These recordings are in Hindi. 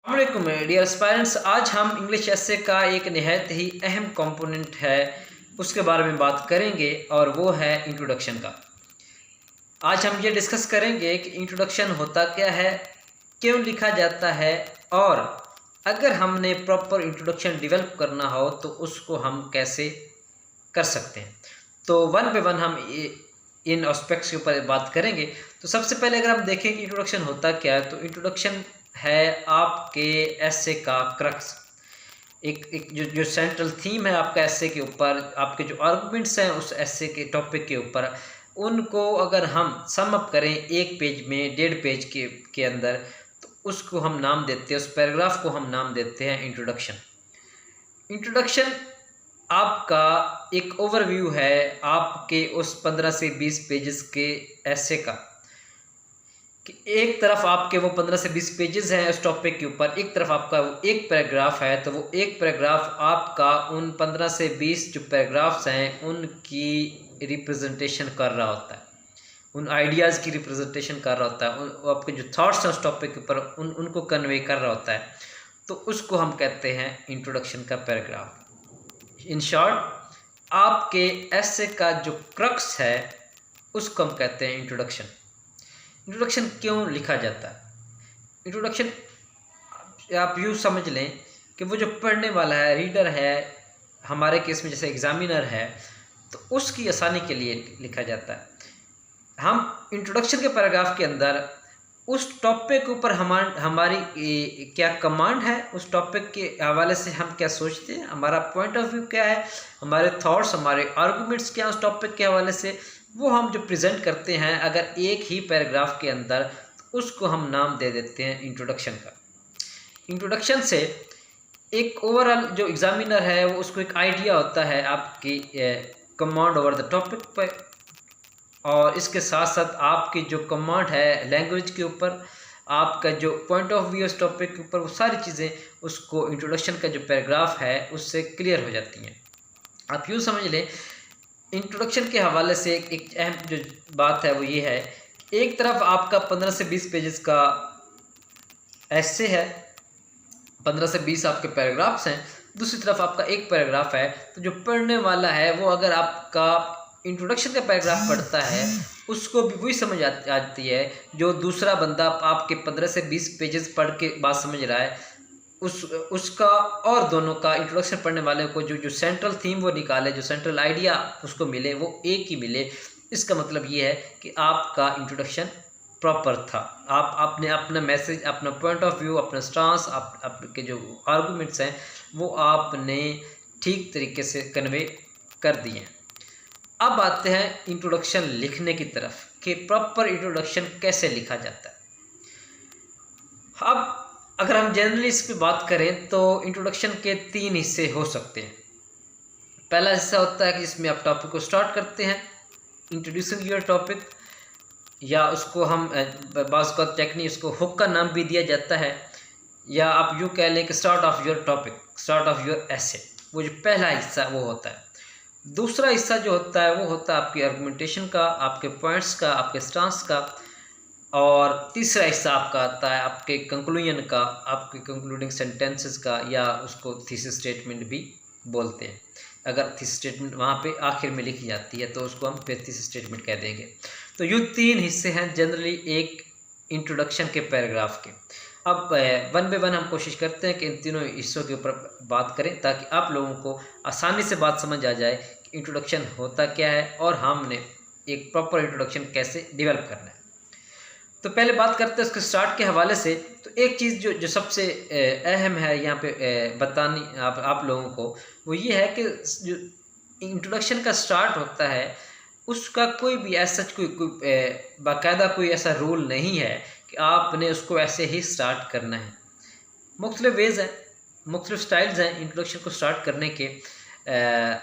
अस्सलामुअलैकुम डियर एस्पायरेंट्स। आज हम इंग्लिश एसे का एक निहायत ही अहम कंपोनेंट है उसके बारे में बात करेंगे और वो है इंट्रोडक्शन का। आज हम ये डिस्कस करेंगे कि इंट्रोडक्शन होता क्या है, क्यों लिखा जाता है और अगर हमने प्रॉपर इंट्रोडक्शन डेवलप करना हो तो उसको हम कैसे कर सकते हैं। तो वन बाय वन हम इन एस्पेक्ट्स के ऊपर बात करेंगे। तो सबसे पहले अगर हम देखें कि इंट्रोडक्शन होता क्या है, तो इंट्रोडक्शन है आपके एसे का क्रक्स। एक जो जो सेंट्रल थीम है आपका एसे के ऊपर, आपके जो आर्गुमेंट्स हैं उस एसे के टॉपिक के ऊपर, उनको अगर हम सम अप करें एक पेज में, 1.5 पेज के अंदर, तो उसको हम नाम देते हैं, उस पैराग्राफ को हम नाम देते हैं इंट्रोडक्शन। इंट्रोडक्शन आपका एक ओवरव्यू है आपके उस 15 से 20 पेजेस के एसे का। कि एक तरफ आपके वो 15 से 20 पेजेस हैं उस टॉपिक के ऊपर, एक तरफ आपका वो एक पैराग्राफ है, तो वो एक पैराग्राफ आपका उन 15 से 20 जो पैराग्राफ्स हैं उनकी रिप्रेजेंटेशन कर रहा होता है, उन आइडियाज़ की रिप्रेजेंटेशन कर रहा होता है, उन आपके जो थॉट्स हैं उस टॉपिक के ऊपर उनको कन्वे कर रहा होता है। तो उसको हम कहते हैं इंट्रोडक्शन का पैराग्राफ। इन शॉर्ट आपके एसे का जो क्रक्स है उसको हम कहते हैं इंट्रोडक्शन। इंट्रोडक्शन क्यों लिखा जाता है? इंट्रोडक्शन आप यूँ समझ लें कि वो जो पढ़ने वाला है, रीडर है, हमारे केस में जैसे एग्जामिनर है, तो उसकी आसानी के लिए लिखा जाता है। हम इंट्रोडक्शन के पैराग्राफ के अंदर उस टॉपिक के ऊपर हमारी क्या कमांड है, उस टॉपिक के हवाले से हम क्या सोचते हैं, हमारा पॉइंट ऑफ व्यू क्या है, हमारे थॉट्स, हमारे आर्गूमेंट्स क्या उस टॉपिक के हवाले से, वो हम जो प्रेजेंट करते हैं अगर एक ही पैराग्राफ के अंदर, तो उसको हम नाम दे देते हैं इंट्रोडक्शन का। इंट्रोडक्शन से एक ओवरऑल जो एग्जामिनर है वो उसको एक आइडिया होता है आपकी कमांड ओवर द टॉपिक पर, और इसके साथ साथ आपकी जो कमांड है लैंग्वेज के ऊपर, आपका जो पॉइंट ऑफ व्यू इस टॉपिक के ऊपर, वो सारी चीज़ें उसको इंट्रोडक्शन का जो पैराग्राफ है उससे क्लियर हो जाती हैं। आप यूँ समझ लें, इंट्रोडक्शन के हवाले से एक अहम जो बात है वो ये है, एक तरफ आपका 15 से 20 पेजेस का एसे है, 15 से 20 आपके पैराग्राफ्स हैं, दूसरी तरफ आपका एक पैराग्राफ है। तो जो पढ़ने वाला है वो अगर आपका इंट्रोडक्शन का पैराग्राफ पढ़ता है उसको भी वही समझ आती है जो दूसरा बंदा आपके 15 से 20 पेजेस पढ़ के बात समझ रहा है, उसका और दोनों का इंट्रोडक्शन पढ़ने वाले को जो सेंट्रल थीम वो निकाले, जो सेंट्रल आइडिया उसको मिले, वो एक ही मिले। इसका मतलब ये है कि आपका इंट्रोडक्शन प्रॉपर था। आपने अपना मैसेज, अपना पॉइंट ऑफ व्यू, अपना स्टांस, आपके जो आर्गूमेंट्स हैं वो आपने ठीक तरीके से कन्वे कर दिए। अब आते हैं इंट्रोडक्शन लिखने की तरफ कि प्रॉपर इंट्रोडक्शन कैसे लिखा जाता है। अब अगर हम जनरली इस पर बात करें तो इंट्रोडक्शन के 3 हिस्से हो सकते हैं। पहला हिस्सा होता है कि जिसमें आप टॉपिक को स्टार्ट करते हैं, इंट्रोड्यूसिंग योर टॉपिक, या उसको हम बाज़ का टेक्निक उसको हुक का नाम भी दिया जाता है, या आप यूँ कह लें कि start of your topic, start of your एसे। वो जो पहला हिस्सा वो होता है। दूसरा हिस्सा जो होता है वो होता है आपकी आर्गुमेंटेशन का, आपके पॉइंट्स का, आपके स्टांस का, और तीसरा हिस्सा आपका आता है आपके कंक्लूजन का, आपके कंक्लूडिंग सेंटेंसेस का, या उसको थीसिस स्टेटमेंट भी बोलते हैं। अगर थीसिस स्टेटमेंट वहाँ पे आखिर में लिखी जाती है तो उसको हम फिर थीसिस स्टेटमेंट कह देंगे। तो ये 3 हिस्से हैं जनरली एक इंट्रोडक्शन के पैराग्राफ के। अब वन बाय वन हम कोशिश करते हैं कि इन तीनों हिस्सों के ऊपर बात करें ताकि आप लोगों को आसानी से बात समझ आ जाए कि इंट्रोडक्शन होता क्या है और हमने एक प्रॉपर इंट्रोडक्शन कैसे डेवलप करना है। तो पहले बात करते हैं उसके स्टार्ट के हवाले से। तो एक चीज़ जो सबसे अहम है यहाँ पे बतानी आप लोगों को, वो ये है कि जो इंट्रोडक्शन का स्टार्ट होता है उसका कोई भी ऐसा कोई बाकायदा कोई ऐसा रूल नहीं है कि आपने उसको ऐसे ही स्टार्ट करना है। मुख्तलिफ वेज़ हैं, मुख्तलिफ स्टाइल्स हैं इंट्रोडक्शन को स्टार्ट करने के।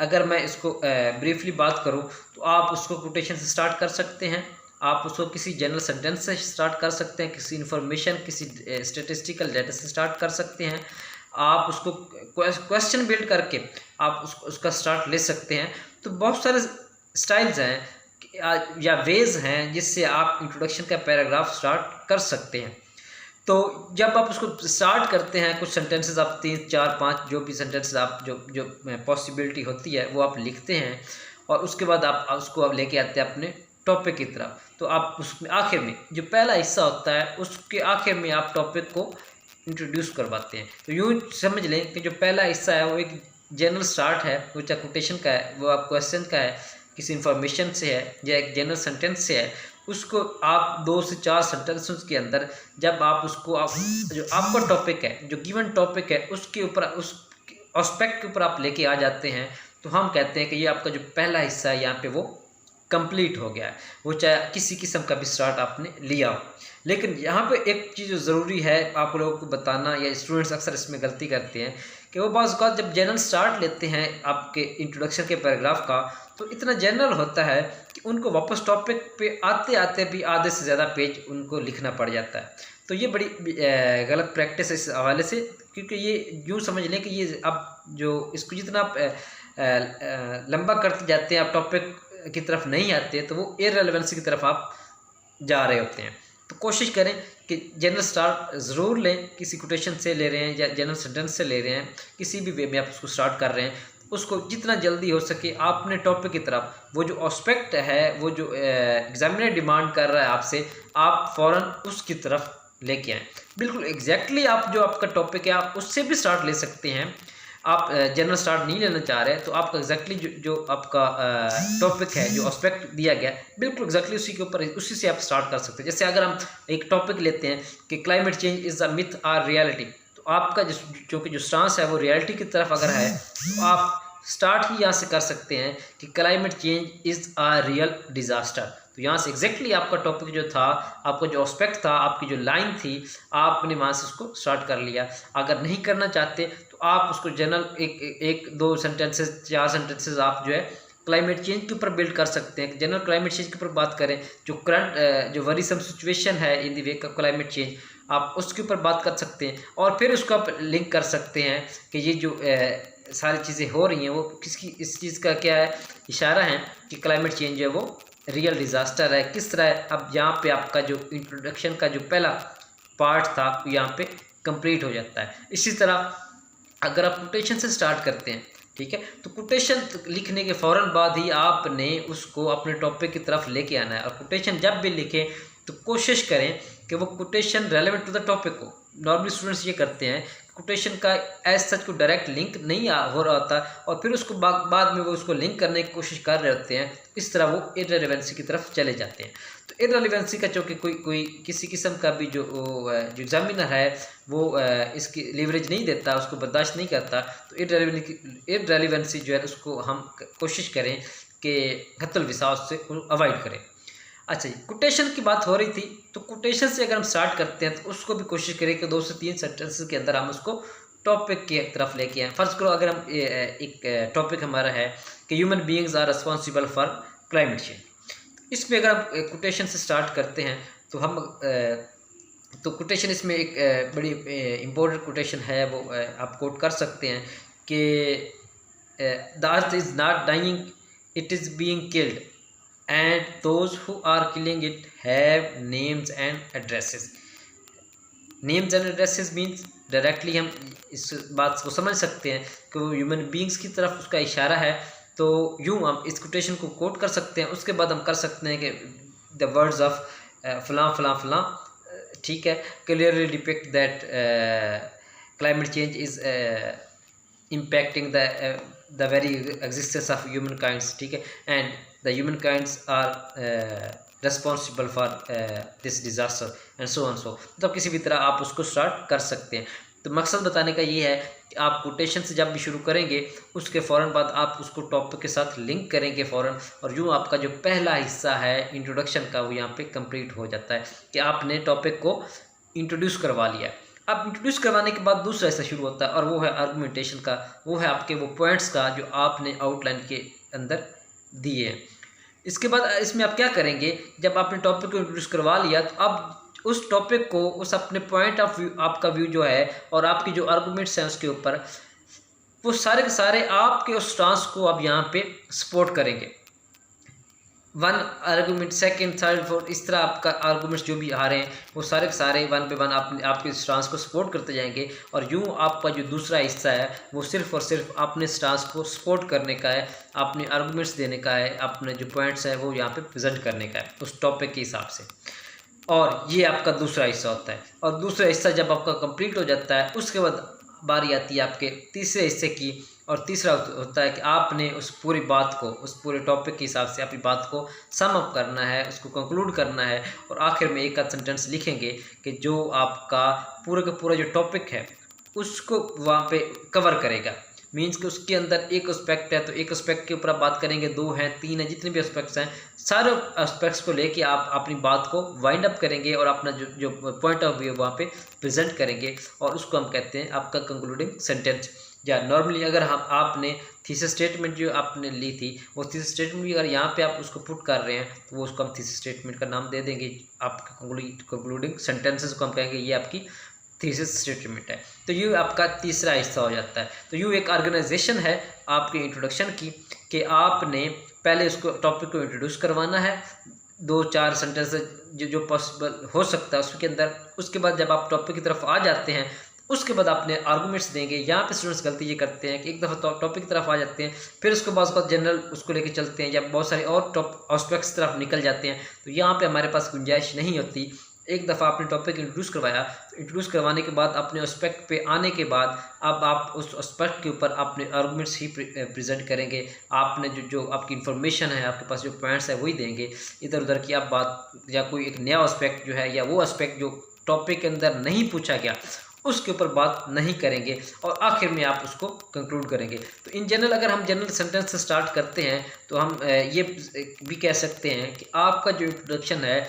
अगर मैं इसको ब्रीफली बात करूँ तो आप उसको कोटेशन से स्टार्ट कर सकते हैं, आप उसको किसी जनरल सेंटेंस से स्टार्ट कर सकते हैं, किसी इन्फॉर्मेशन, किसी स्टेटिस्टिकल डाटा से स्टार्ट कर सकते हैं, आप उसको क्वेश्चन बिल्ड करके आप उसका स्टार्ट ले सकते हैं। तो बहुत सारे स्टाइल्स हैं या वेज हैं जिससे आप इंट्रोडक्शन का पैराग्राफ स्टार्ट कर सकते हैं। तो जब आप उसको स्टार्ट करते हैं, कुछ सेंटेंसेस आप 3 4 5 जो भी सेंटेंसेस आप जो जो पॉसिबिलिटी होती है वो आप लिखते हैं, और उसके बाद आप उसको आप लेके आते हैं अपने टॉपिक की तरफ। तो आप उसमें आखिर में जो पहला हिस्सा होता है उसके आखिर में आप टॉपिक को इंट्रोड्यूस करवाते हैं। तो यूँ समझ लें कि जो पहला हिस्सा है वो एक जनरल स्टार्ट है, वो चाहे कोटेशन का है, वो आप क्वेश्चन का है, किसी इन्फॉर्मेशन से है या एक जनरल सेंटेंस से है, उसको आप 2 से 4 सेंटेंसेस के अंदर जब आप उसको आप जो आपका टॉपिक है, जो गिवन टॉपिक है, उसके ऊपर उस एस्पेक्ट के ऊपर आप लेके आ जाते हैं, तो हम कहते हैं कि ये आपका जो पहला हिस्सा है यहाँ पे वो कंप्लीट हो गया है। वो चाहे किसी किस्म का भी स्टार्ट आपने लिया हो। लेकिन यहाँ पे एक चीज़ जो ज़रूरी है आप लोगों को बताना, या स्टूडेंट्स अक्सर इसमें गलती करते हैं कि वो बाज़ औक़ात जब जनरल स्टार्ट लेते हैं आपके इंट्रोडक्शन के पैराग्राफ का, तो इतना जनरल होता है कि उनको वापस टॉपिक पे आते आते भी आधे से ज़्यादा पेज उनको लिखना पड़ जाता है। तो ये बड़ी गलत प्रैक्टिस है इस हवाले से, क्योंकि ये यूँ समझ लें कि ये आप जो इसको जितना आप लंबा करते जाते हैं, आप टॉपिक की तरफ नहीं आते, तो वो इररिलेवेंसी की तरफ आप जा रहे होते हैं। तो कोशिश करें कि जनरल स्टार्ट ज़रूर लें, किसी कोटेशन से ले रहे हैं या जनरल सेंटेंस से ले रहे हैं, किसी भी वे में आप उसको स्टार्ट कर रहे हैं, उसको जितना जल्दी हो सके आपने टॉपिक की तरफ, वो जो एस्पेक्ट है, वो जो एग्जामिनर डिमांड कर रहा है आपसे, आप फ़ौरन उसकी तरफ लेके आएँ। बिल्कुल एग्जैक्टली आप जो आपका टॉपिक है आप उससे भी स्टार्ट ले सकते हैं। आप जनरल स्टार्ट नहीं लेना चाह रहे हैं तो आपका एग्जैक्टली जो आपका टॉपिक है, जो एस्पेक्ट दिया गया है, बिल्कुल एग्जैक्टली उसी के ऊपर उसी से आप स्टार्ट कर सकते हैं। जैसे अगर हम एक टॉपिक लेते हैं कि climate change is a myth or reality, तो आपका जो स्टांस है वो रियलिटी की तरफ अगर है, तो आप स्टार्ट ही यहाँ से कर सकते हैं कि climate change is a real disaster. तो यहाँ से एग्जैक्टली आपका टॉपिक जो था, आपका जो एस्पेक्ट था, आपकी जो लाइन थी, आपने वहाँ से उसको स्टार्ट कर लिया। अगर नहीं करना चाहते तो आप उसको जनरल एक दो सेंटेंसेस 4 सेंटेंसेस आप जो है क्लाइमेट चेंज के ऊपर बिल्ड कर सकते हैं। जनरल क्लाइमेट चेंज के ऊपर बात करें, जो करंट जो वरीसम सिचुएशन है in the wake of climate change, आप उसके ऊपर बात कर सकते हैं, और फिर उसको आप लिंक कर सकते हैं कि ये जो सारी चीज़ें हो रही हैं वो किसकी, इस चीज़ का क्या है, इशारा है कि क्लाइमेट चेंज जो है वो रियल डिज़ास्टर है, किस तरह है। अब यहाँ पे आपका जो इंट्रोडक्शन का जो पहला पार्ट था यहाँ पे कंप्लीट हो जाता है। इसी तरह अगर आप कोटेशन से स्टार्ट करते हैं, ठीक है, तो कोटेशन लिखने के फ़ौरन बाद ही आपने उसको अपने टॉपिक की तरफ लेके आना है। और कोटेशन जब भी लिखें तो कोशिश करें कि वो quotation relevant to the topic हो। नॉर्मली स्टूडेंट्स ये करते हैं, कोटेशन का एज सच को डायरेक्ट लिंक नहीं हो रहा होता, और फिर उसको बाद में वो उसको लिंक करने की कोशिश कर रहे होते हैं। इस तरह वो इररिलेवेंसी की तरफ चले जाते हैं। तो इररिलेवेंसी का चूँकि कोई किसी किस्म का भी जो एग्जामिनर है वो इसकी लीवरेज नहीं देता, उसको बर्दाश्त नहीं करता, तो इररिलेवेंसी जो है उसको हम कोशिश करें कि हत्तुल विसात से अवॉइड करें। अच्छा जी, कोटेशन की बात हो रही थी, तो कोटेशन से अगर हम स्टार्ट करते हैं तो उसको भी कोशिश करें कि 2 से 3 सेंटेंसेस के अंदर हम उसको टॉपिक की तरफ लेके आएँ। फर्ज करो अगर हम एक टॉपिक हमारा है कि human beings are responsible for climate change, इसमें अगर हम कोटेशन से स्टार्ट करते हैं तो हम तो कोटेशन इसमें एक बड़ी इम्पोर्टेंट कोटेशन है, वो आप कोट कर सकते हैं कि the earth is not dying, it is being killed, and those who are killing it have names and addresses. Names and addresses means directly हम इस बात को समझ सकते हैं कि वो ह्यूमन बींग्स की तरफ उसका इशारा है। तो यूँ हम इस कोटेशन को कोट कर सकते हैं। उसके बाद हम कर सकते हैं कि द वर्ड्स ऑफ फलां फलां फलां, ठीक है, clearly depict that climate change is impacting the very existence of humankind, ठीक है, and the humankinds are responsible for this disaster and so on so। तो किसी भी तरह आप उसको स्टार्ट कर सकते हैं। तो मकसद बताने का ये है कि आप कोटेशन से जब भी शुरू करेंगे उसके फ़ौरन बाद आप उसको टॉपिक के साथ लिंक करेंगे फ़ौरन, और यूँ आपका जो पहला हिस्सा है इंट्रोडक्शन का वो यहाँ पे कंप्लीट हो जाता है कि आपने टॉपिक को इंट्रोड्यूस करवा लिया। अब इंट्रोड्यूस करवाने के बाद दूसरा हिस्सा शुरू होता है, और वो है आर्गुमेंटेशन का, वो है आपके वो पॉइंट्स का जो आपने आउटलाइन के अंदर दिए हैं। इसके बाद इसमें आप क्या करेंगे, जब आपने टॉपिक को इंट्रोड्यूस करवा लिया तो अब उस टॉपिक को, उस अपने पॉइंट ऑफ व्यू, आपका व्यू जो है और आपकी जो आर्गुमेंट्स हैं उसके ऊपर, वो सारे के सारे आपके उस स्टांस को अब यहाँ पे सपोर्ट करेंगे। One argument, second, third, fourth, इस तरह आपका आर्गूमेंट्स जो भी आ रहे हैं वो सारे के सारे वन पे वन आपके स्टांस को सपोर्ट करते जाएंगे। और यूँ आपका जो दूसरा हिस्सा है वो सिर्फ और सिर्फ अपने स्टांस को सपोर्ट करने का है, अपने आर्गूमेंट्स देने का है, अपने जो पॉइंट्स है वो यहाँ पे प्रेजेंट करने का है उस टॉपिक के हिसाब से। और ये आपका दूसरा हिस्सा होता है। और दूसरा हिस्सा जब आपका कंप्लीट हो जाता है उसके बाद बारी आती है आपके तीसरे हिस्से की। और तीसरा होता है कि आपने उस पूरी बात को, उस पूरे टॉपिक के हिसाब से अपनी बात को सम अप करना है, उसको कंक्लूड करना है और आखिर में एक आध सेंटेंस लिखेंगे कि जो आपका पूरा का पूरा जो टॉपिक है उसको वहाँ पे कवर करेगा। मीन्स कि उसके अंदर एक एस्पेक्ट है तो एक एस्पेक्ट के ऊपर आप बात करेंगे, दो हैं, तीन हैं, जितने भी एस्पेक्ट्स हैं सारे एस्पेक्ट्स को लेके आप अपनी बात को वाइंड अप करेंगे और अपना जो जो पॉइंट ऑफ व्यू वहाँ पे प्रेजेंट करेंगे। और उसको हम कहते हैं आपका कंक्लूडिंग सेंटेंस। या नॉर्मली अगर हम आपने थीसिस स्टेटमेंट जो आपने ली थी वो थीसिस स्टेटमेंट भी अगर यहाँ पे आप उसको पुट कर रहे हैं तो वो उसको हम थीसिस स्टेटमेंट का नाम दे देंगे। आपका कंक्लूडिंग सेंटेंसेस को हम कहेंगे ये आपकी थीसिस स्टेटमेंट है। तो ये आपका तीसरा हिस्सा हो जाता है। तो ये एक ऑर्गेनाइजेशन है आपके इंट्रोडक्शन की कि आपने पहले उसको टॉपिक को इंट्रोड्यूस करवाना है, 2-4 सेंटेंस जो पॉसिबल हो सकता है उसके अंदर। उसके बाद जब आप टॉपिक की तरफ आ जाते हैं उसके बाद आपने आर्गूमेंट्स देंगे। यहाँ पे स्टूडेंट्स गलती ये करते हैं कि एक दफ़ा टॉपिक की तरफ आ जाते हैं फिर उसके बाद जनरल उसको लेके चलते हैं या बहुत सारे और टॉप एस्पेक्ट्स की तरफ निकल जाते हैं। तो यहाँ पे हमारे पास गुंजाइश नहीं होती। एक दफ़ा आपने टॉपिक इंट्रोड्यूस करवाया तो इंट्रोड्यूस करवाने के बाद अपने एस्पेक्ट पे आने के बाद अब आप उस एस्पेक्ट के ऊपर अपने आर्गूमेंट्स ही प्रेजेंट करेंगे। आपने जो आपकी इन्फॉर्मेशन है, आपके पास जो पॉइंट्स है वही देंगे। इधर उधर की आप बात या कोई एक नया एस्पेक्ट जो है या वो एस्पेक्ट जो टॉपिक के अंदर नहीं पूछा गया उसके ऊपर बात नहीं करेंगे और आखिर में आप उसको कंक्लूड करेंगे। तो इन जनरल अगर हम जनरल सेंटेंस से स्टार्ट करते हैं तो हम ये भी कह सकते हैं कि आपका जो इंट्रोडक्शन है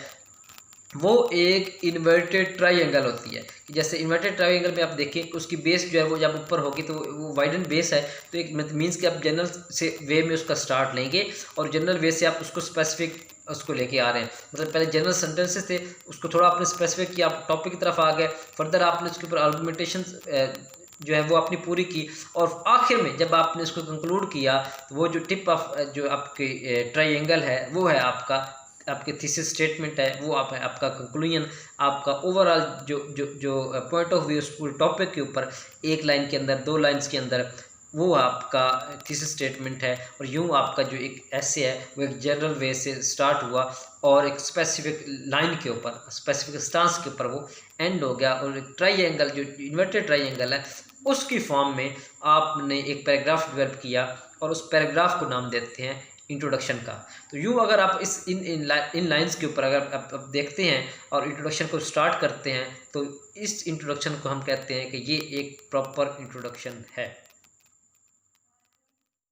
वो एक इन्वर्टेड ट्राइंगल होती है। कि जैसे इन्वर्टेड ट्राइंगल में आप देखिए उसकी बेस जो है वो जब ऊपर होगी तो वो वाइडन बेस है। तो एक मीन्स कि आप जनरल से वे में उसका स्टार्ट लेंगे और जनरल वे से आप उसको स्पेसिफिक उसको लेके आ रहे हैं। मतलब पहले जनरल सेंटेंसेस थे उसको थोड़ा आपने स्पेसिफिक किया, आप टॉपिक की तरफ आ गए, फर्दर आपने उसके ऊपर आर्गुमेंटेशन जो है वो अपनी पूरी की और आखिर में जब आपने इसको कंक्लूड किया तो वो जो टिप ऑफ जो आपकी ट्राइंगल है वो है आपके थीसिस स्टेटमेंट है, वो आपका कंक्लूजन, आपका ओवरऑल जो पॉइंट ऑफ व्यू उस पूरे टॉपिक के ऊपर एक लाइन के अंदर, 2 लाइन्स के अंदर, वो आपका थीसिस स्टेटमेंट है। और यूँ आपका जो एक ऐसे है वो एक जनरल वे से स्टार्ट हुआ और एक स्पेसिफिक लाइन के ऊपर, स्पेसिफिक स्टांस के ऊपर वो एंड हो गया। और एक ट्राइंगल जो इन्वर्टेड ट्राइंगल है उसकी फॉर्म में आपने एक पैराग्राफ डेवलप किया और उस पैराग्राफ को नाम देते हैं इंट्रोडक्शन का। तो यूँ अगर आप इस इन लाइंस के ऊपर अगर आप देखते हैं और इंट्रोडक्शन को स्टार्ट करते हैं तो इस इंट्रोडक्शन को हम कहते हैं कि ये एक प्रॉपर इंट्रोडक्शन है।